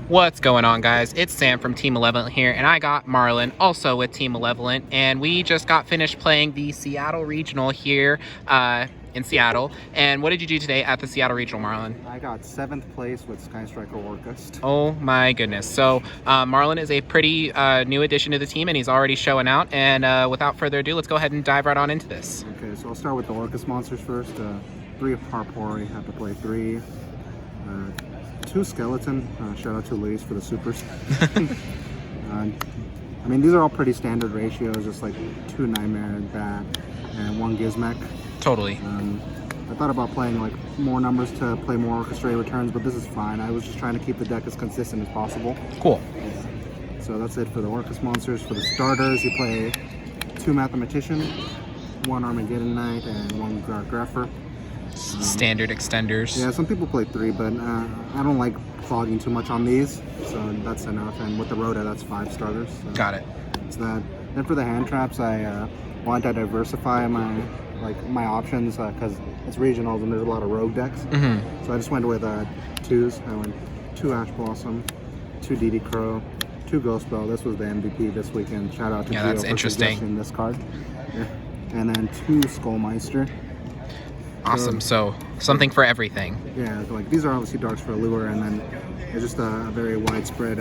What's going on, guys? It's Sam from Team Malevolent here, and I got Marlon also with Team Malevolent, and we just got finished playing the Seattle Regional here in Seattle. And what did you do today at the Seattle Regional, Marlon? I got 7th place with Sky Striker Orcust. Oh my goodness. So Marlon is a pretty new addition to the team, and he's already showing out. And without further ado, let's go ahead and dive right on into this. Okay, so I'll start with the Orcust monsters first. 3 Harpori, have to play 3. 2 Skeleton, shout out to Luis for the supers. I mean, these are all pretty standard ratios, just like 2 Nightmare, Bat, and 1 Gizmek. Totally. I thought about playing like more numbers to play more orchestrated returns, but this is fine. I was just trying to keep the deck as consistent as possible. Cool. So that's it for the Orcust monsters. For the starters, you play 2 Mathematician, 1 Armageddon Knight, and 1 Graffer. Standard extenders. Yeah, some people play 3, but I don't like clogging too much on these, so that's enough. And with the Rhoda, that's 5 starters. So Got it. it's that. Then for the hand traps, I wanted to diversify my options because it's regionals and there's a lot of rogue decks. So I just went with 2s. I went 2 Ash Blossom, 2 DD Crow, 2 Ghost Bell. This was the MVP this weekend. Shout out to Yeah, Gio that's for interesting. suggesting this card. Yeah. And then 2 Skullmeister. Awesome. So something for everything. Yeah, like these are obviously darks for Allure, and then it's just a very widespread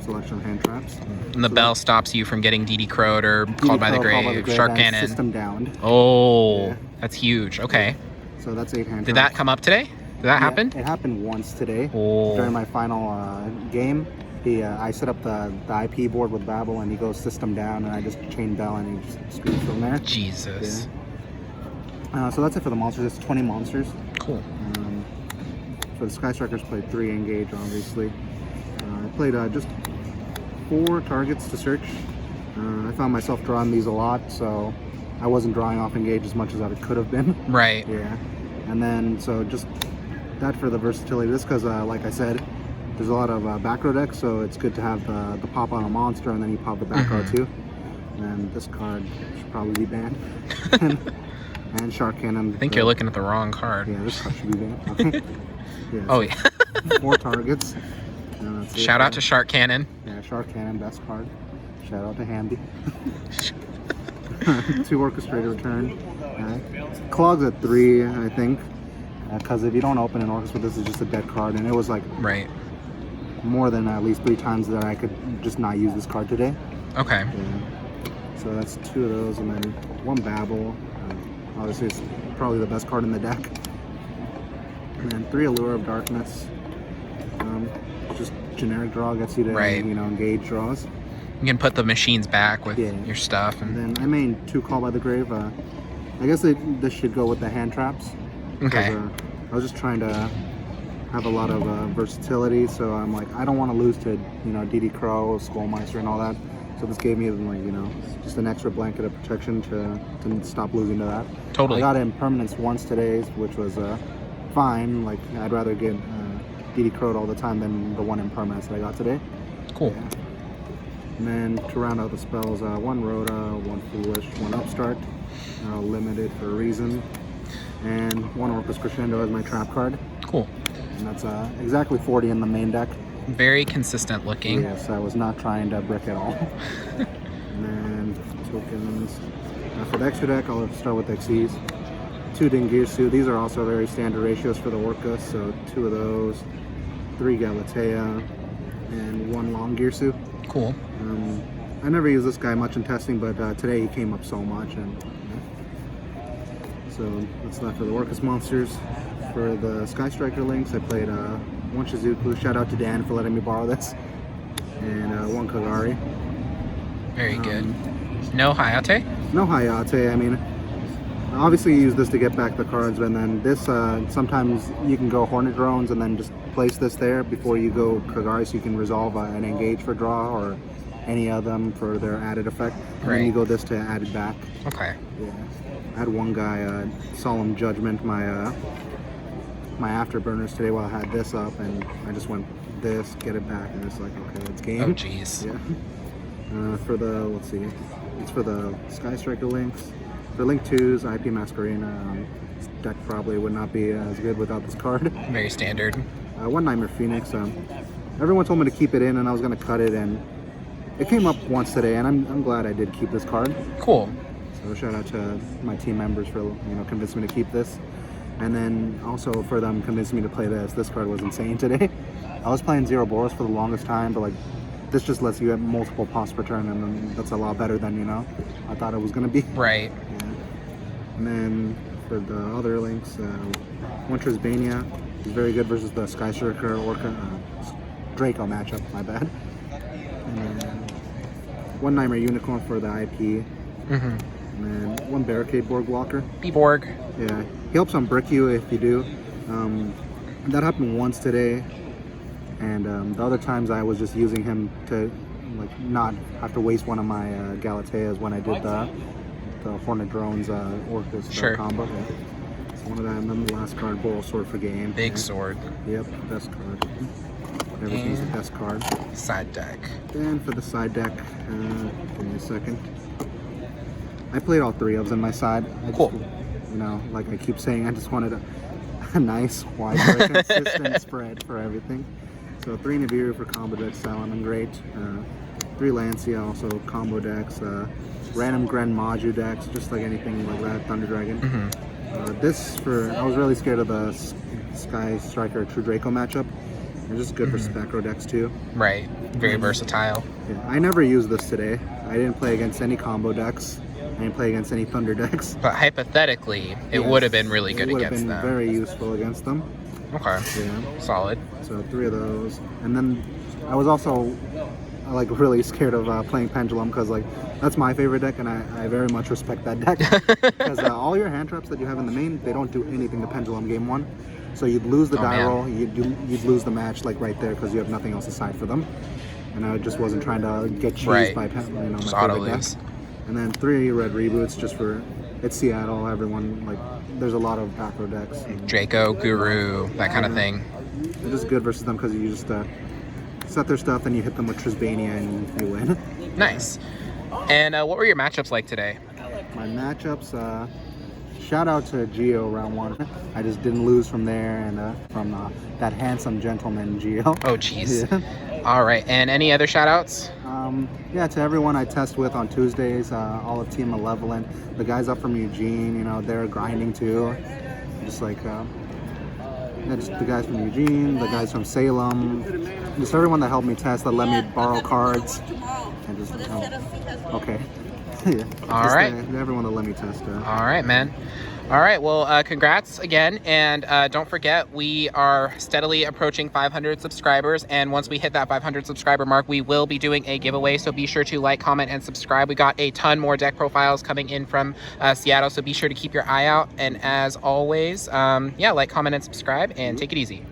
selection of hand traps. And the bell stops you from getting DD Crowed or Called by the Grave, Shark and Cannon. System downed. Oh, Yeah. That's huge. Okay. So that's 8 hand Did traps. that come up today? Did that happen? It happened once today. Oh. During my final game. I set up the IP board with Babel, and he goes system down, and I just chain bell, and he just screws from there. Jesus. Yeah. So that's it for the monsters. It's 20 monsters. Cool. For the Sky Strikers, played 3 engage, obviously. I played just 4 targets to search. I found myself drawing these a lot, so I wasn't drawing off engage as much as I could have been. Right. Yeah. And then, so just that for the versatility. Just because, like I said, there's a lot of back row decks, so it's good to have the pop on a monster, and then you pop the back row too. And this card should probably be banned. And Shark Cannon. I think you're looking at the wrong card. Yeah, this card should be banned. Okay. Yeah, Oh, so yeah. 4 targets. Shout out to Shark Cannon. Yeah, Shark Cannon, best card. Shout out to Hamby. 2 Orchestrated Return. Clogs at 3, I think. Because if you don't open an Orcust with this, it's just a dead card. And it was like Right. more than at least 3 times that I could just not use this card today. Okay. Yeah. So that's 2 of those, and then 1 Babel. Obviously, it's probably the best card in the deck. And then 3 Allure of Darkness. Just generic draw gets you to engage draws. You can put the machines back with Yeah. your stuff. And then I made 2 Call by the Grave. I guess this should go with the hand traps. Okay. I was just trying to have a lot of versatility, so I'm like, I don't want to lose to DD Crow, Skullmeister, and all that. So this gave me just an extra blanket of protection to stop losing to that. Totally. I got impermanence once today, which was fine. Like I'd rather get DD Crowed all the time than the 1 impermanence that I got today. Cool. Yeah. And then to round out the spells, 1 Rhoda, 1 Foolish, 1 Upstart, limited for a reason, and 1 Orcust Crescendo as my trap card. Cool. And that's exactly 40 in the main deck. Very consistent looking. Yes, I was not trying to brick at all. And then tokens. For the extra deck, I'll start with Xyz. 2 Dingirsu. These are also very standard ratios for the Orcust, so 2 of those. 3 Galatea, and 1 Long Girsu. Cool. I never use this guy much in testing, but today he came up so much, and so that's that for the Orcust monsters. For the Sky Striker links, I played 1 Shizuku. Shout out to Dan for letting me borrow this, and 1 Kagari. Very good. No Hayate? No Hayate. I mean, obviously you use this to get back the cards, and then this sometimes you can go Hornet Drones and then just place this there before you go Kagari, so you can resolve an engage for draw or any of them for their added effect. And then you go this to add it back. Okay. Yeah. I had one guy Solemn Judgment my afterburners today while I had this up, and I just went this, get it back, and it's like, okay, it's game. Oh, jeez. Yeah. For the, let's see, it's for the Sky Striker links. For Link 2's IP Masquerena, this deck probably would not be as good without this card. Very standard. 1 Nightmare Phoenix. everyone told me to keep it in, and I was gonna cut it, and it came up once today, and I'm glad I did keep this card. Cool. So shout out to my team members for convincing me to keep this, and then also for them convincing me to play this. This card was insane today. I was playing Zero Boros for the longest time, but like this just lets you get multiple pops per turn, and then that's a lot better than I thought it was gonna be. Right. Yeah. And then for the other links, Winter's Bania is very good versus the Sky Striker Draco matchup. My bad. And then one Nightmare Unicorn for the IP. And then one Barricade Borg Walker. B-Borg. Yeah, he helps on brick you if you do. That happened once today, and the other times I was just using him to like not have to waste one of my Galateas when I did the Hornet Drones Orcust combo. Yeah. So one of them, and then the last card, Boral Sword for game. Big sword. Yep, best card. Everything's the best card. Side deck. And for the side deck, give me a second. I played all three of them in my side. Cool. Like I keep saying, I just wanted a nice, wide, very consistent spread for everything. So 3 Nibiru for combo decks, sounding great. 3 Lancia, also combo decks. Random Gren Maju decks, just like anything like that. Thunder Dragon. I was really scared of the Sky Striker True Draco matchup. It's just good for Spectro decks too. Right. Very versatile. Yeah, I never used this today. I didn't play against any combo decks. I didn't play against any Thunder decks. But hypothetically, it would have been really good against them. It would have been very useful against them. Okay. Yeah. Solid. So 3 of those. And then I was also like really scared of playing Pendulum because like that's my favorite deck, and I very much respect that deck. Because all your hand traps that you have in the main, they don't do anything to Pendulum game 1. So you'd lose the die roll, you'd lose the match like right there because you have nothing else aside for them. And I just wasn't trying to get cheesed by my favorite deck. And then 3 red reboots just for it's Seattle. Everyone like there's a lot of back row decks. Draco, Guru, that kind of thing. It's just good versus them because you just set their stuff, then you hit them with Trisbania and you win. Nice. And what were your matchups like today? My matchups. Shout out to Geo round 1. I just didn't lose from there, and from that handsome gentleman Geo. Oh, jeez. Yeah. All right. And any other shout outs? Yeah, to everyone I test with on Tuesdays, all of Team Malevolent, the guys up from Eugene, they're grinding too. Just like, just the guys from Eugene, the guys from Salem, just everyone that helped me test, that let me borrow cards, and just, okay. Yeah. All right. Everyone that let me test. All right, man. All right, well, congrats again, and don't forget, we are steadily approaching 500 subscribers, and once we hit that 500 subscriber mark, we will be doing a giveaway, so be sure to like, comment, and subscribe. We got a ton more deck profiles coming in from Seattle, so be sure to keep your eye out, and as always, like, comment, and subscribe, and take it easy.